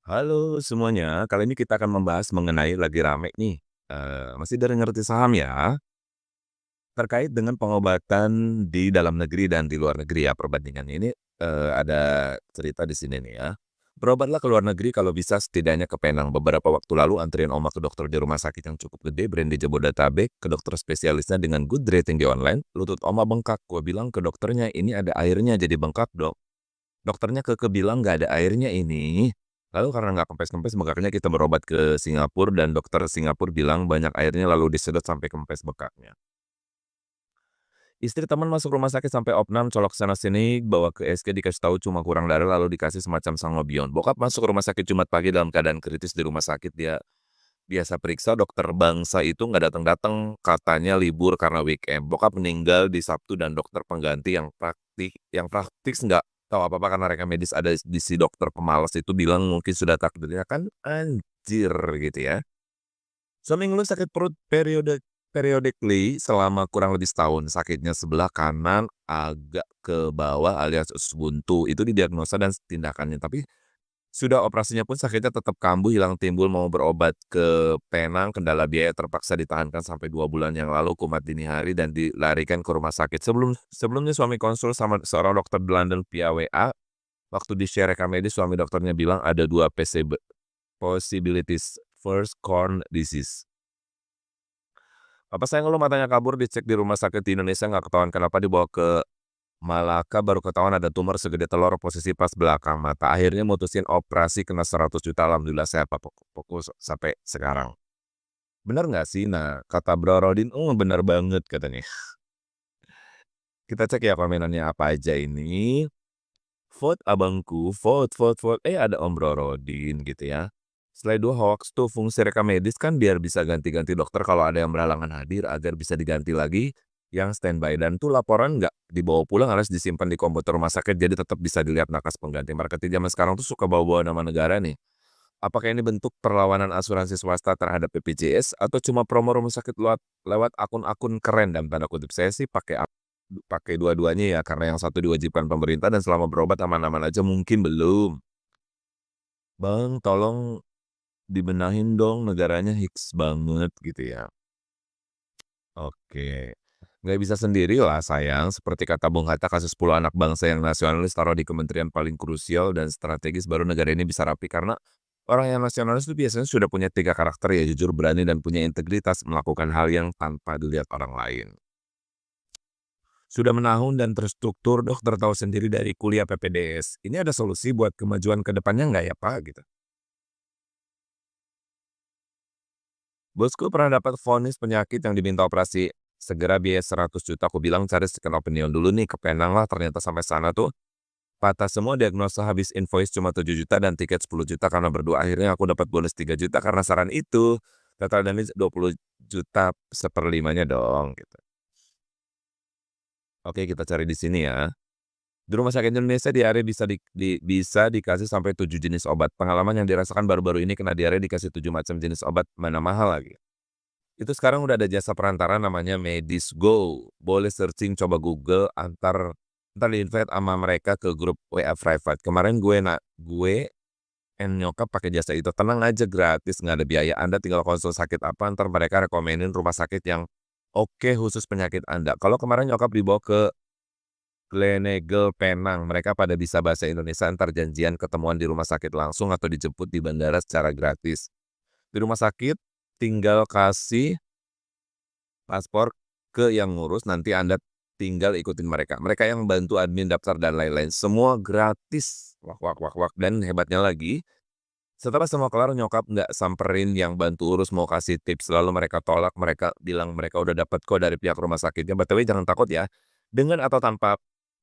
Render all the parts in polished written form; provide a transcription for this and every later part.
Halo semuanya, kali ini kita akan membahas mengenai lagi rame nih, masih dari ngerti saham ya, terkait dengan pengobatan di dalam negeri dan di luar negeri ya perbandingannya ini, ada cerita di sini nih ya. Berobatlah ke luar negeri kalau bisa setidaknya ke Penang. Beberapa waktu lalu antrian oma ke dokter di rumah sakit yang cukup gede brand di Jabodetabek, ke dokter spesialisnya dengan good rating di online, lutut oma bengkak. Gua bilang ke dokternya, "Ini ada airnya jadi bengkak dok." Dokternya bilang, "Nggak ada airnya ini." Lalu karena nggak kempes-kempes bengkaknya kita berobat ke Singapura dan dokter Singapura bilang banyak airnya lalu disedot sampai kempes bekaknya. Istri teman masuk rumah sakit sampai opnam, colok sana sini, bawa ke SK dikasih tahu cuma kurang darah lalu dikasih semacam sangobion. Bokap masuk rumah sakit Jumat pagi dalam keadaan kritis di rumah sakit. Dia biasa periksa, dokter bangsa itu nggak datang-datang, katanya libur karena weekend. Bokap meninggal di Sabtu dan dokter pengganti yang praktis nggak tahu apa-apa karena rekam medis ada di si dokter pemalas itu bilang mungkin sudah takdirnya, kan anjir gitu ya. Suami ngeluh sakit perut periodically selama kurang lebih setahun. Sakitnya sebelah kanan agak ke bawah alias usus buntu. Itu didiagnosa dan tindakannya. Tapi sudah operasinya pun sakitnya tetap kambuh, hilang timbul, mau berobat ke Penang, kendala biaya terpaksa ditahankan sampai 2 bulan yang lalu, kumat dini hari dan dilarikan ke rumah sakit. Sebelumnya suami konsul sama seorang dokter di London via WA, waktu di-share rekam medis suami dokternya bilang ada 2 possibilities. First, corn disease. Papa saya ngeluh matanya kabur, dicek di rumah sakit di Indonesia nggak ketahuan kenapa, dibawa ke Malaka baru ketahuan ada tumor segede telur posisi pas belakang mata. Akhirnya mutusin operasi kena 100 juta, alhamdulillah sehat Pak, fokus sampai sekarang. Bener nggak sih? Nah, kata Bro Rodin, bener banget katanya. Kita cek ya komenannya apa aja ini. Vote abangku, vote, vote, vote. Ada Om Bro Rodin gitu ya. Slide 2 hoax tuh fungsi rekam medis kan biar bisa ganti-ganti dokter kalau ada yang berhalangan hadir agar bisa diganti lagi yang standby. Dan tuh laporan nggak dibawa pulang harus disimpan di komputer rumah sakit jadi tetap bisa dilihat nakas pengganti. Marketing zaman sekarang tuh suka bawa-bawa nama negara nih. Apakah ini bentuk perlawanan asuransi swasta terhadap BPJS atau cuma promo rumah sakit lewat akun-akun keren dalam tanda kutip? Saya sih pakai dua-duanya ya, karena yang satu diwajibkan pemerintah dan selama berobat aman-aman aja mungkin belum. Bang, tolong dibenahin dong negaranya hiks banget gitu ya. Oke. Nggak bisa sendiri lah sayang, seperti kata Bung Hatta kasus 10 anak bangsa yang nasionalis taruh di kementerian paling krusial dan strategis baru negara ini bisa rapi karena orang yang nasionalis itu biasanya sudah punya 3 karakter ya, jujur, berani, dan punya integritas melakukan hal yang tanpa dilihat orang lain. Sudah menahun dan terstruktur, dokter tahu sendiri dari kuliah PPDS. Ini ada solusi buat kemajuan ke depannya nggak ya Pak? Gitu. Bosku pernah dapat vonis penyakit yang diminta operasi segera biaya 100 juta. Aku bilang cari second opinion dulu nih ke Penang lah. Ternyata sampai sana tuh patah semua, diagnosa, habis invoice cuma 7 juta dan tiket 10 juta karena berdua. Akhirnya aku dapat bonus 3 juta karena saran itu. Total damage 20 juta seperlimanya dong gitu. Oke, kita cari di sini ya. Di Rumah Sakit Indonesia diare bisa dikasih sampai 7 jenis obat. Pengalaman yang dirasakan baru-baru ini kena diare dikasih 7 macam jenis obat, mana mahal lagi. Itu sekarang udah ada jasa perantara namanya Medisgo. Boleh searching, coba Google, entar di-invite sama mereka ke grup WA private. Kemarin gue and nyokap pakai jasa itu. Tenang aja, gratis, nggak ada biaya. Anda tinggal konsul sakit apa, entar mereka rekomenin rumah sakit yang oke khusus penyakit Anda. Kalau kemarin nyokap dibawa ke Gleneagles Penang, mereka pada bisa bahasa Indonesia, entar janjian ketemuan di rumah sakit langsung atau dijemput di bandara secara gratis. Di rumah sakit tinggal kasih paspor ke yang ngurus, nanti Anda tinggal ikutin mereka. Mereka yang bantu admin, daftar, dan lain-lain. Semua gratis. Wak, wak, wak, wak. Dan hebatnya lagi, setelah semua kelar, nyokap nggak samperin yang bantu urus mau kasih tips. Lalu mereka tolak, mereka bilang mereka udah dapat kok dari pihak rumah sakitnya. BTW jangan takut ya, dengan atau tanpa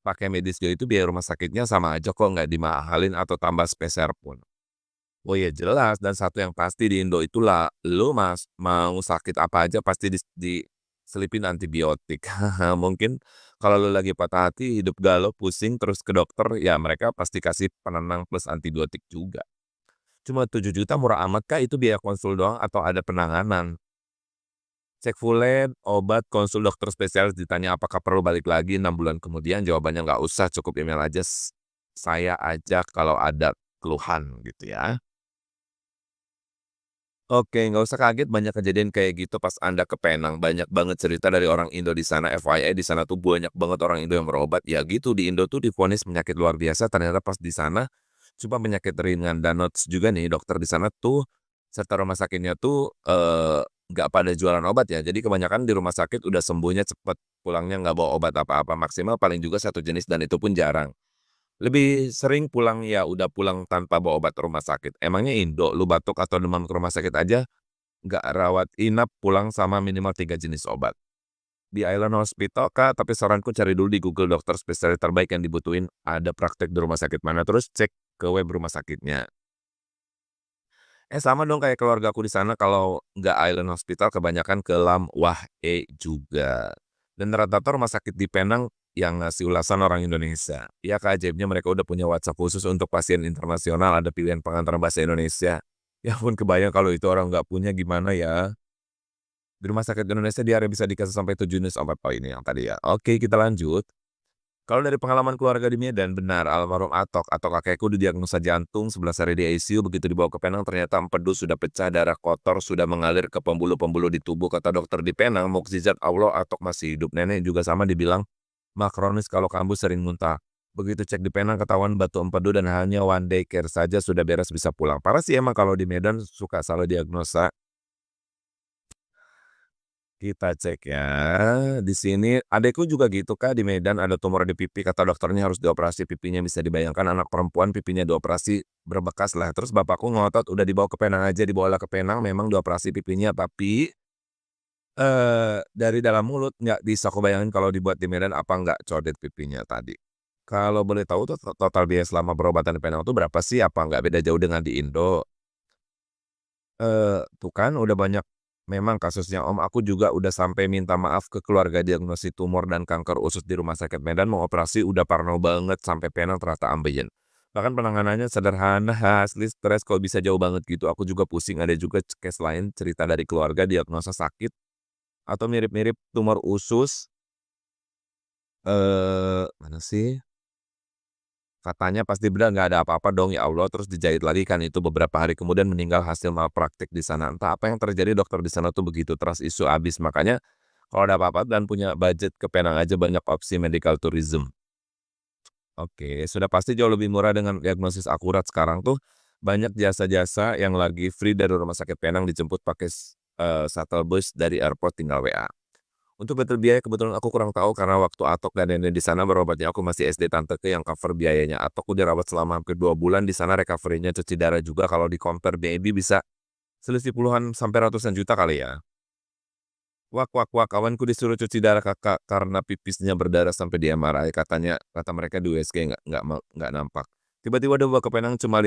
pakai Medisgo itu biaya rumah sakitnya sama aja kok, nggak dimahalin atau tambah speser pun. Oh ya jelas, dan satu yang pasti di Indo itulah, lu mau sakit apa aja pasti diselipin antibiotik. Mungkin kalau lu lagi patah hati, hidup galau, pusing, terus ke dokter, ya mereka pasti kasih penenang plus antibiotik juga. Cuma 7 juta murah amat Kak, itu biaya konsul doang atau ada penanganan? Cek full obat, konsul dokter spesialis, ditanya apakah perlu balik lagi 6 bulan kemudian, jawabannya nggak usah, cukup email aja, saya aja kalau ada keluhan gitu ya. Oke, nggak usah kaget banyak kejadian kayak gitu pas Anda ke Penang, banyak banget cerita dari orang Indo di sana, FYI di sana tuh banyak banget orang Indo yang berobat, ya gitu di Indo tuh divonis penyakit luar biasa, ternyata pas di sana cuma penyakit ringan dan notes juga nih dokter di sana tuh, serta rumah sakitnya tuh, nggak pada jualan obat ya, jadi kebanyakan di rumah sakit udah sembuhnya cepet, pulangnya nggak bawa obat apa-apa, maksimal paling juga satu jenis dan itu pun jarang. Lebih sering pulang ya udah pulang tanpa bawa obat ke rumah sakit. Emangnya Indo, lu batuk atau demam ke rumah sakit aja nggak rawat inap, pulang sama minimal 3 jenis obat. Di Island Hospital Kak, tapi saranku cari dulu di Google dokter spesialis terbaik yang dibutuhin, ada praktek di rumah sakit mana, terus cek ke web rumah sakitnya. Sama dong kayak keluargaku di sana kalau nggak Island Hospital kebanyakan ke Lam Wah E juga. Dan rata-rata rumah sakit di Penang yang ngasih ulasan orang Indonesia. Ya Kak, ajaibnya mereka udah punya WhatsApp khusus untuk pasien internasional, ada pilihan pengantar bahasa Indonesia. Ya pun kebayang kalau itu orang nggak punya gimana ya. Di rumah sakit Indonesia di area bisa dikasih sampai 7 jenis obat. Oh ini yang tadi ya. Oke kita lanjut. Kalau dari pengalaman keluarga di Medan, benar almarhum Atok atau kakekku didiagnosa jantung 11 hari di ICU, begitu dibawa ke Penang ternyata empedu sudah pecah, darah kotor sudah mengalir ke pembuluh-pembuluh di tubuh. Kata dokter di Penang, mukjizat Allah Atok masih hidup. Nenek juga sama dibilang makronis kalau kambuh sering muntah. Begitu cek di Penang ketahuan batu empedu dan hanya one day care saja sudah beres bisa pulang. Parah sih emang kalau di Medan suka salah diagnosa. Kita cek ya, di sini adekku juga gitu Kak, di Medan ada tumor di pipi, kata dokternya harus dioperasi pipinya, bisa dibayangkan anak perempuan pipinya dioperasi berbekas lah. Terus bapakku ngotot udah dibawa ke Penang aja, dibawalah ke Penang memang dioperasi pipinya, tapi, dari dalam mulut nggak bisa aku bayangin kalau dibuat di Medan apa nggak codet pipinya tadi. Kalau boleh tahu tuh total biaya selama berobatan di Penang tuh berapa sih? Apa nggak beda jauh dengan di Indo? Tuh kan udah banyak memang kasusnya Om, aku juga udah sampai minta maaf ke keluarga diagnosis tumor dan kanker usus di Rumah Sakit Medan, mau operasi udah parno banget sampai Penang ternyata ambeien. Bahkan penanganannya sederhana, asli stres kok bisa jauh banget gitu, aku juga pusing. Ada juga case lain cerita dari keluarga diagnosa sakit atau mirip-mirip tumor usus, mana sih? Katanya pasti benar nggak ada apa-apa dong ya Allah, terus dijahit lagi kan itu beberapa hari kemudian meninggal hasil malpraktik di sana. Entah apa yang terjadi dokter di sana tuh begitu trust isu abis, makanya kalau ada apa-apa dan punya budget ke Penang aja banyak opsi medical tourism. Oke, sudah pasti jauh lebih murah dengan diagnosis akurat sekarang tuh banyak jasa-jasa yang lagi free dari Rumah Sakit Penang dijemput pakai shuttle bus dari airport tinggal WA. Untuk betul biaya kebetulan aku kurang tahu karena waktu Atok dan nenek di sana berobatnya aku masih SD tanteku yang cover biayanya. Atok udah rawat selama hampir 2 bulan di sana recovery-nya cuci darah juga kalau di-compare baby bisa selisih puluhan sampai ratusan juta kali ya. Wak wak wak, kawanku disuruh cuci darah Kakak karena pipisnya berdarah sampai di MRI katanya kata mereka di USG nggak nampak. Tiba-tiba udah bawa ke Penang cuma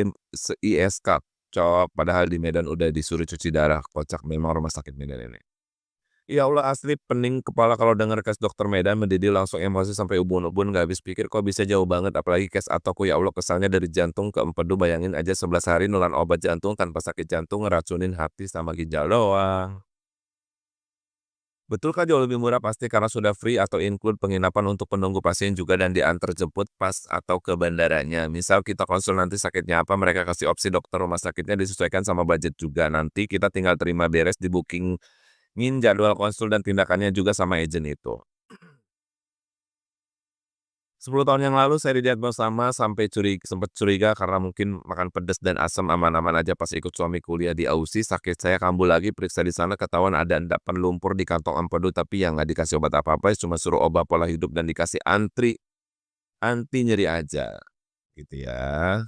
ISK, cok padahal di Medan udah disuruh cuci darah, kocak memang rumah sakit Medan ini. Ya Allah asli pening kepala kalau denger case dokter Medan mendidih langsung emosi sampai ubun-ubun nggak habis pikir kok bisa jauh banget apalagi case Atoko ya Allah kesannya dari jantung ke empedu bayangin aja 11 hari nelan obat jantung tanpa sakit jantung ngeracunin hati sama ginjal doang. Betul Kak jauh lebih murah pasti karena sudah free atau include penginapan untuk penunggu pasien juga dan diantar jemput pas atau ke bandaranya. Misal kita konsul nanti sakitnya apa mereka kasih opsi dokter rumah sakitnya disesuaikan sama budget juga nanti kita tinggal terima beres di booking jadwal konsul dan tindakannya juga sama agen itu. 10 tahun yang lalu saya didiagnosa sama sampai sempat curiga karena mungkin makan pedas dan asam aman-aman aja pas ikut suami kuliah di Aussie, sakit saya kambuh lagi periksa di sana ketahuan ada endapan lumpur di kantong empedu tapi yang nggak dikasih obat apa-apa, cuma suruh obat pola hidup dan dikasih anti nyeri aja, gitu ya.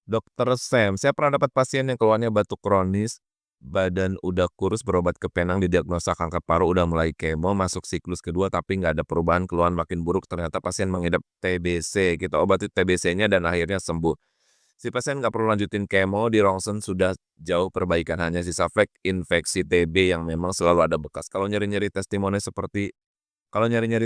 Dokter Sam, saya pernah dapat pasien yang keluhannya batuk kronis, badan udah kurus berobat ke Penang didiagnosa kanker paru udah mulai kemo masuk siklus kedua tapi nggak ada perubahan keluhan makin buruk ternyata pasien mengidap TBC kita obati TBC-nya dan akhirnya sembuh. Si pasien nggak perlu lanjutin kemo di rongsen sudah jauh perbaikan hanya sisa flek infeksi TB yang memang selalu ada bekas. Kalau nyari-nyari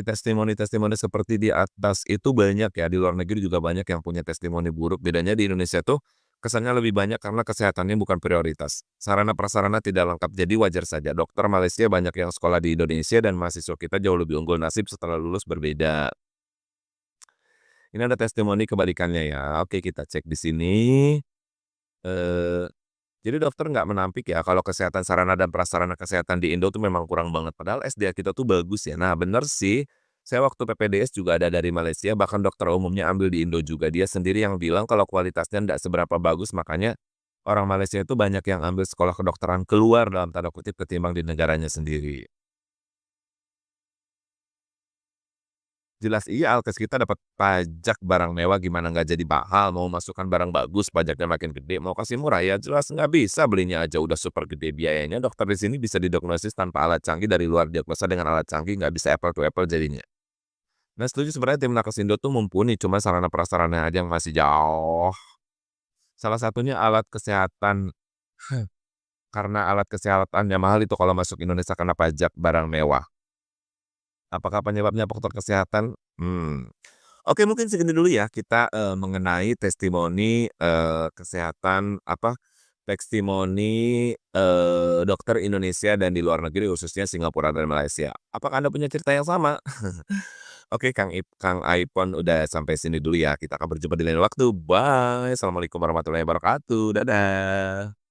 testimoni-testimoni seperti di atas itu banyak ya, di luar negeri juga banyak yang punya testimoni buruk. Bedanya di Indonesia tuh kesannya lebih banyak karena kesehatannya bukan prioritas. Sarana prasarana tidak lengkap, jadi wajar saja. Dokter Malaysia banyak yang sekolah di Indonesia dan mahasiswa kita jauh lebih unggul nasib setelah lulus berbeda. Ini ada testimoni kebalikannya ya. Oke, kita cek di sini. Jadi dokter nggak menampik ya kalau kesehatan sarana dan prasarana kesehatan di Indo tuh memang kurang banget, padahal SDA kita tuh bagus ya. Nah bener sih, saya waktu PPDS juga ada dari Malaysia, bahkan dokter umumnya ambil di Indo juga. Dia sendiri yang bilang kalau kualitasnya nggak seberapa bagus, makanya orang Malaysia itu banyak yang ambil sekolah kedokteran keluar dalam tanda kutip ketimbang di negaranya sendiri. Jelas iya, alkes kita dapat pajak barang mewah gimana nggak jadi mahal, mau masukkan barang bagus pajaknya makin gede, mau kasih murah ya jelas nggak bisa, belinya aja udah super gede biayanya. Dokter di sini bisa didiagnosis tanpa alat canggih, dari luar diagnosa dengan alat canggih, nggak bisa apple to apple jadinya. Nah setuju sebenarnya tim nakes Indo tuh mumpuni, cuma sarana prasarana aja yang masih jauh. Salah satunya alat kesehatan, karena alat kesehatannya mahal itu kalau masuk Indonesia kena pajak barang mewah. Apakah penyebabnya faktor kesehatan? Oke mungkin segini dulu ya kita, mengenai testimoni, kesehatan testimoni, dokter Indonesia dan di luar negeri khususnya Singapura dan Malaysia. Apakah Anda punya cerita yang sama? Oke Kang Ipon udah sampai sini dulu ya, kita akan berjumpa di lain waktu. Bye, assalamualaikum warahmatullahi wabarakatuh, dadah.